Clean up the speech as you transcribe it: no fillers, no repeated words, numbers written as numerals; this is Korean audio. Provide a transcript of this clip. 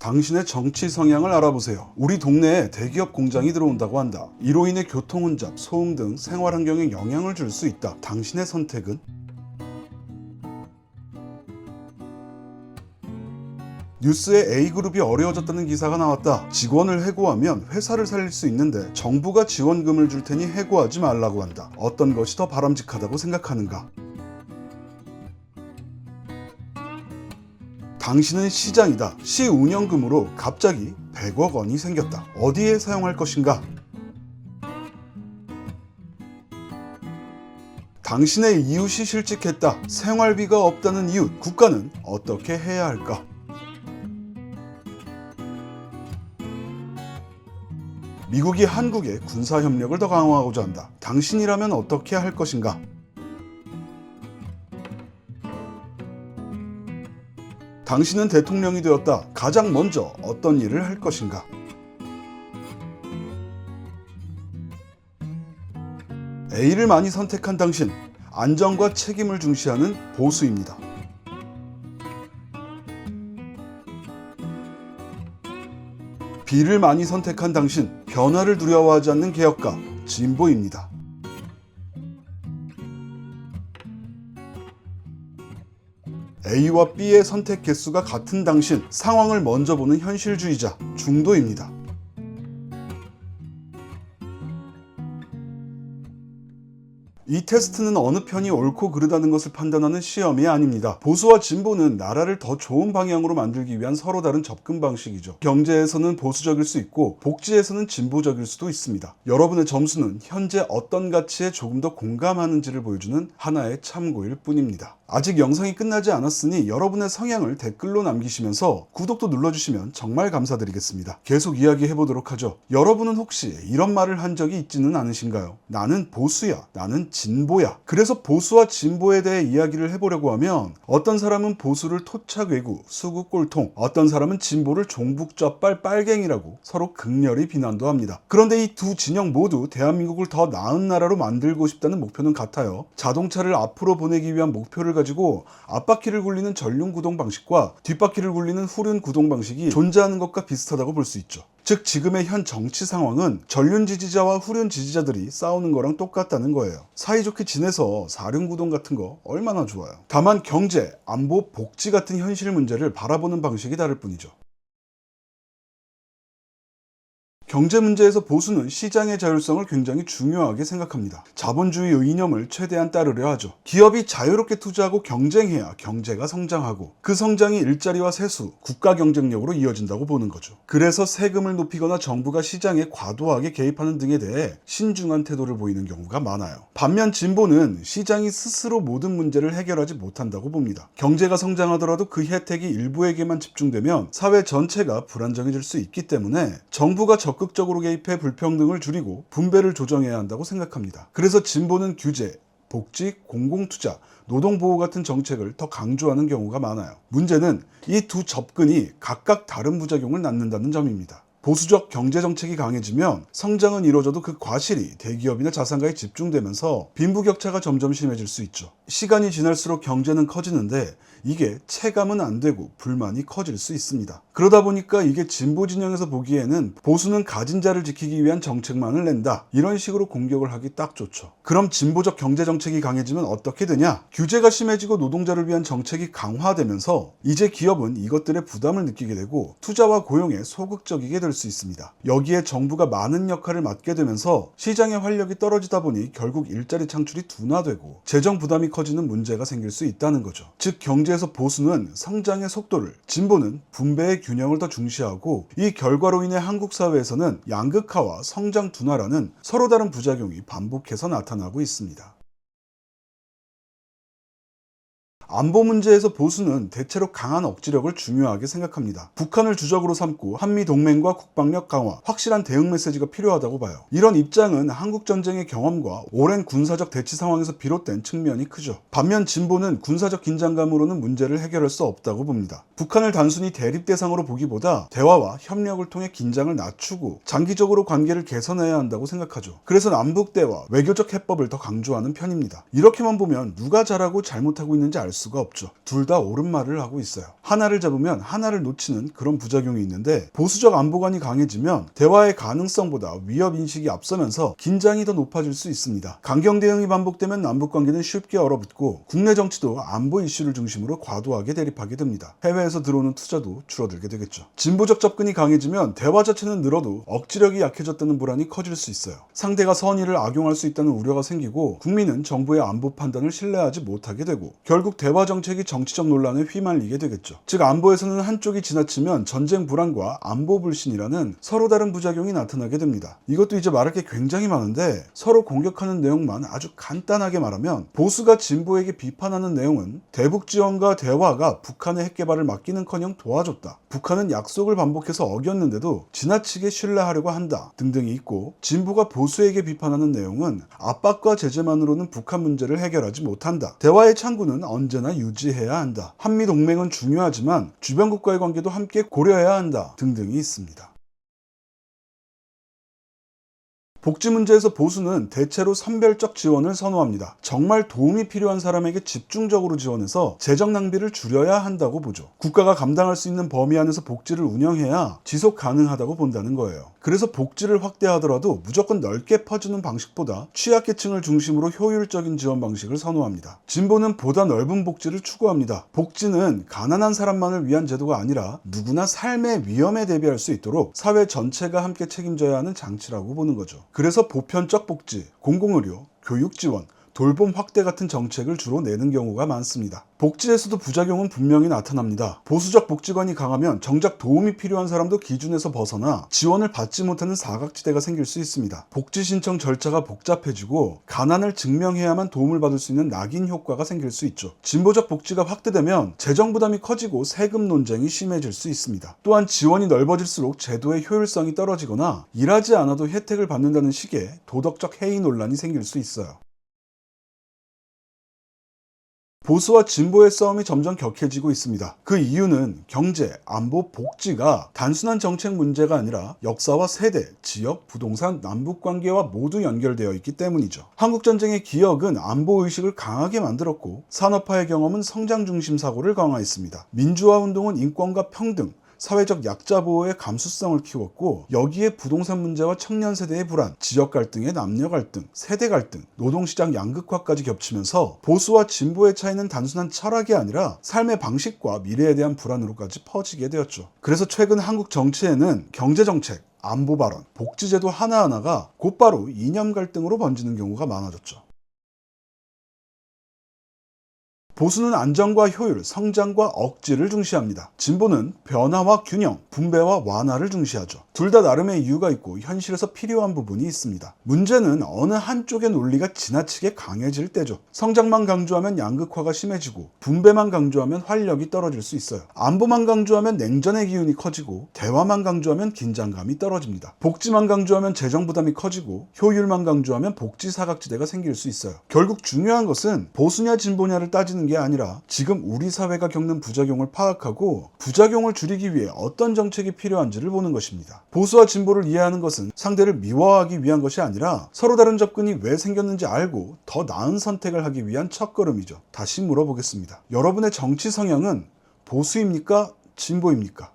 당신의 정치 성향을 알아보세요. 우리 동네에 대기업 공장이 들어온다고 한다. 이로 인해 교통 혼잡, 소음 등 생활 환경에 영향을 줄 수 있다. 당신의 선택은? 뉴스에 A그룹이 어려워졌다는 기사가 나왔다. 직원을 해고하면 회사를 살릴 수 있는데 정부가 지원금을 줄 테니 해고하지 말라고 한다. 어떤 것이 더 바람직하다고 생각하는가? 당신은 시장이다. 시 운영금으로 갑자기 100억 원이 생겼다. 어디에 사용할 것인가? 당신의 이웃이 실직했다. 생활비가 없다는 이웃, 국가는 어떻게 해야 할까? 미국이 한국에 군사협력을 더 강화하고자 한다. 당신이라면 어떻게 할 것인가? 당신은 대통령이 되었다. 가장 먼저 어떤 일을 할 것인가? A를 많이 선택한 당신, 안정과 책임을 중시하는 보수입니다. B를 많이 선택한 당신, 변화를 두려워하지 않는 개혁가, 진보입니다. A와 B의 선택 개수가 같은 당신, 상황을 먼저 보는 현실주의자, 중도입니다. 이 테스트는 어느 편이 옳고 그르다는 것을 판단하는 시험이 아닙니다. 보수와 진보는 나라를 더 좋은 방향으로 만들기 위한 서로 다른 접근 방식이죠. 경제에서는 보수적일 수 있고 복지에서는 진보적일 수도 있습니다. 여러분의 점수는 현재 어떤 가치에 조금 더 공감하는지를 보여주는 하나의 참고일 뿐입니다. 아직 영상이 끝나지 않았으니 여러분의 성향을 댓글로 남기시면서 구독도 눌러주시면 정말 감사드리겠습니다. 계속 이야기해보도록 하죠. 여러분은 혹시 이런 말을 한 적이 있지는 않으신가요? 나는 보수야, 나는 진보야. 그래서 보수와 진보에 대해 이야기를 해보려고 하면 어떤 사람은 보수를 토착외구, 수구 꼴통, 어떤 사람은 진보를 종북적발 빨갱이라고 서로 극렬히 비난도 합니다. 그런데 이 두 진영 모두 대한민국을 더 나은 나라로 만들고 싶다는 목표는 같아요. 자동차를 앞으로 보내기 위한 목표를 가지고 앞바퀴를 굴리는 전륜 구동 방식과 뒷바퀴를 굴리는 후륜 구동 방식이 존재하는 것과 비슷하다고 볼 수 있죠. 즉 지금의 현 정치 상황은 전륜 지지자와 후륜 지지자들이 싸우는 거랑 똑같다는 거예요. 사이좋게 지내서 사륜 구동 같은 거 얼마나 좋아요. 다만 경제, 안보, 복지 같은 현실 문제를 바라보는 방식이 다를 뿐이죠. 경제 문제에서 보수는 시장의 자율성을 굉장히 중요하게 생각합니다. 자본주의의 이념을 최대한 따르려 하죠. 기업이 자유롭게 투자하고 경쟁해야 경제가 성장하고 그 성장이 일자리와 세수, 국가 경쟁력으로 이어진다고 보는 거죠. 그래서 세금을 높이거나 정부가 시장에 과도하게 개입하는 등에 대해 신중한 태도를 보이는 경우가 많아요. 반면 진보는 시장이 스스로 모든 문제를 해결하지 못한다고 봅니다. 경제가 성장하더라도 그 혜택이 일부에게만 집중되면 사회 전체가 불안정해질 수 있기 때문에 정부가 적극적으로 개입해 불평등을 줄이고 분배를 조정해야 한다고 생각합니다. 그래서 진보는 규제, 복지, 공공투자, 노동보호 같은 정책을 더 강조하는 경우가 많아요. 문제는 이 두 접근이 각각 다른 부작용을 낳는다는 점입니다. 보수적 경제정책이 강해지면 성장은 이루어져도 그 과실이 대기업이나 자산가에 집중되면서 빈부격차가 점점 심해질 수 있죠. 시간이 지날수록 경제는 커지는데 이게 체감은 안 되고 불만이 커질 수 있습니다. 그러다 보니까 이게 진보 진영에서 보기에는 보수는 가진 자를 지키기 위한 정책만을 낸다, 이런 식으로 공격을 하기 딱 좋죠. 그럼 진보적 경제정책이 강해지면 어떻게 되냐? 규제가 심해지고 노동자를 위한 정책이 강화되면서 이제 기업은 이것들의 부담을 느끼게 되고 투자와 고용에 소극적이게 될 수 있습니다. 여기에 정부가 많은 역할을 맡게 되면서 시장의 활력이 떨어지다 보니 결국 일자리 창출이 둔화되고 재정 부담이 커지는 문제가 생길 수 있다는 거죠. 즉 경제에서 보수는 성장의 속도를, 진보는 분배의 균형을 더 중시하고 이 결과로 인해 한국 사회에서는 양극화와 성장 둔화라는 서로 다른 부작용이 반복해서 나타나고 있습니다. 안보 문제에서 보수는 대체로 강한 억지력을 중요하게 생각합니다. 북한을 주적으로 삼고 한미동맹과 국방력 강화, 확실한 대응 메시지가 필요하다고 봐요. 이런 입장은 한국전쟁의 경험과 오랜 군사적 대치 상황에서 비롯된 측면이 크죠. 반면 진보는 군사적 긴장감으로는 문제를 해결할 수 없다고 봅니다. 북한을 단순히 대립 대상으로 보기보다 대화와 협력을 통해 긴장을 낮추고 장기적으로 관계를 개선해야 한다고 생각하죠. 그래서 남북대화, 외교적 해법을 더 강조하는 편입니다. 이렇게만 보면 누가 잘하고 잘못하고 있는지 알 수가 없죠. 둘 다 옳은 말을 하고 있어요. 하나를 잡으면 하나를 놓치는 그런 부작용이 있는데, 보수적 안보관이 강해지면 대화의 가능성보다 위협 인식이 앞서면서 긴장이 더 높아질 수 있습니다. 강경 대응이 반복되면 남북관계는 쉽게 얼어붙고 국내 정치도 안보 이슈를 중심으로 과도하게 대립하게 됩니다. 해외에서 들어오는 투자도 줄어들게 되겠죠. 진보적 접근이 강해지면 대화 자체는 늘어도 억지력이 약해졌다는 불안이 커질 수 있어요. 상대가 선의를 악용할 수 있다는 우려가 생기고 국민은 정부의 안보 판단을 신뢰하지 못하게 되고 결국 대화 정책이 정치적 논란에 휘말리게 되겠죠. 즉 안보에서는 한쪽이 지나치면 전쟁 불안과 안보 불신이라는 서로 다른 부작용이 나타나게 됩니다. 이것도 이제 말할 게 굉장히 많은데, 서로 공격하는 내용만 아주 간단하게 말하면, 보수가 진보에게 비판하는 내용은 대북 지원과 대화가 북한의 핵 개발을 막기는커녕 도와줬다, 북한은 약속을 반복해서 어겼는데도 지나치게 신뢰하려고 한다 등등이 있고, 진보가 보수에게 비판하는 내용은 압박과 제재만으로는 북한 문제를 해결하지 못한다, 대화의 창구는 언제나 유지해야 한다, 한미 동맹은 중요하지만 주변 국가의 관계도 함께 고려해야 한다 등등이 있습니다. 복지 문제에서 보수는 대체로 선별적 지원을 선호합니다. 정말 도움이 필요한 사람에게 집중적으로 지원해서 재정 낭비를 줄여야 한다고 보죠. 국가가 감당할 수 있는 범위 안에서 복지를 운영해야 지속 가능하다고 본다는 거예요. 그래서 복지를 확대하더라도 무조건 넓게 퍼주는 방식보다 취약계층을 중심으로 효율적인 지원 방식을 선호합니다. 진보는 보다 넓은 복지를 추구합니다. 복지는 가난한 사람만을 위한 제도가 아니라 누구나 삶의 위험에 대비할 수 있도록 사회 전체가 함께 책임져야 하는 장치라고 보는 거죠. 그래서 보편적 복지, 공공의료, 교육 지원, 돌봄 확대 같은 정책을 주로 내는 경우가 많습니다. 복지에서도 부작용은 분명히 나타납니다. 보수적 복지관이 강하면 정작 도움이 필요한 사람도 기준에서 벗어나 지원을 받지 못하는 사각지대가 생길 수 있습니다. 복지 신청 절차가 복잡해지고 가난을 증명해야만 도움을 받을 수 있는 낙인 효과가 생길 수 있죠. 진보적 복지가 확대되면 재정 부담이 커지고 세금 논쟁이 심해질 수 있습니다. 또한 지원이 넓어질수록 제도의 효율성이 떨어지거나 일하지 않아도 혜택을 받는다는 식의 도덕적 해이 논란이 생길 수 있어요. 보수와 진보의 싸움이 점점 격해지고 있습니다. 그 이유는 경제, 안보, 복지가 단순한 정책 문제가 아니라 역사와 세대, 지역, 부동산, 남북관계와 모두 연결되어 있기 때문이죠. 한국전쟁의 기억은 안보의식을 강하게 만들었고, 산업화의 경험은 성장 중심 사고를 강화했습니다. 민주화운동은 인권과 평등, 사회적 약자 보호의 감수성을 키웠고, 여기에 부동산 문제와 청년 세대의 불안, 지역 갈등의 남녀 갈등, 세대 갈등, 노동시장 양극화까지 겹치면서 보수와 진보의 차이는 단순한 철학이 아니라 삶의 방식과 미래에 대한 불안으로까지 퍼지게 되었죠. 그래서 최근 한국 정치에는 경제정책, 안보 발언, 복지제도 하나하나가 곧바로 이념 갈등으로 번지는 경우가 많아졌죠. 보수는 안정과 효율, 성장과 억지를 중시합니다. 진보는 변화와 균형, 분배와 완화를 중시하죠. 둘 다 나름의 이유가 있고 현실에서 필요한 부분이 있습니다. 문제는 어느 한쪽의 논리가 지나치게 강해질 때죠. 성장만 강조하면 양극화가 심해지고, 분배만 강조하면 활력이 떨어질 수 있어요. 안보만 강조하면 냉전의 기운이 커지고, 대화만 강조하면 긴장감이 떨어집니다. 복지만 강조하면 재정 부담이 커지고, 효율만 강조하면 복지 사각지대가 생길 수 있어요. 결국 중요한 것은 보수냐 진보냐를 따지는 게 아니라 지금 우리 사회가 겪는 부작용을 파악하고 부작용을 줄이기 위해 어떤 정책이 필요한지를 보는 것입니다. 보수와 진보를 이해하는 것은 상대를 미워하기 위한 것이 아니라 서로 다른 접근이 왜 생겼는지 알고 더 나은 선택을 하기 위한 첫걸음이죠. 다시 물어보겠습니다. 여러분의 정치 성향은 보수입니까? 진보입니까?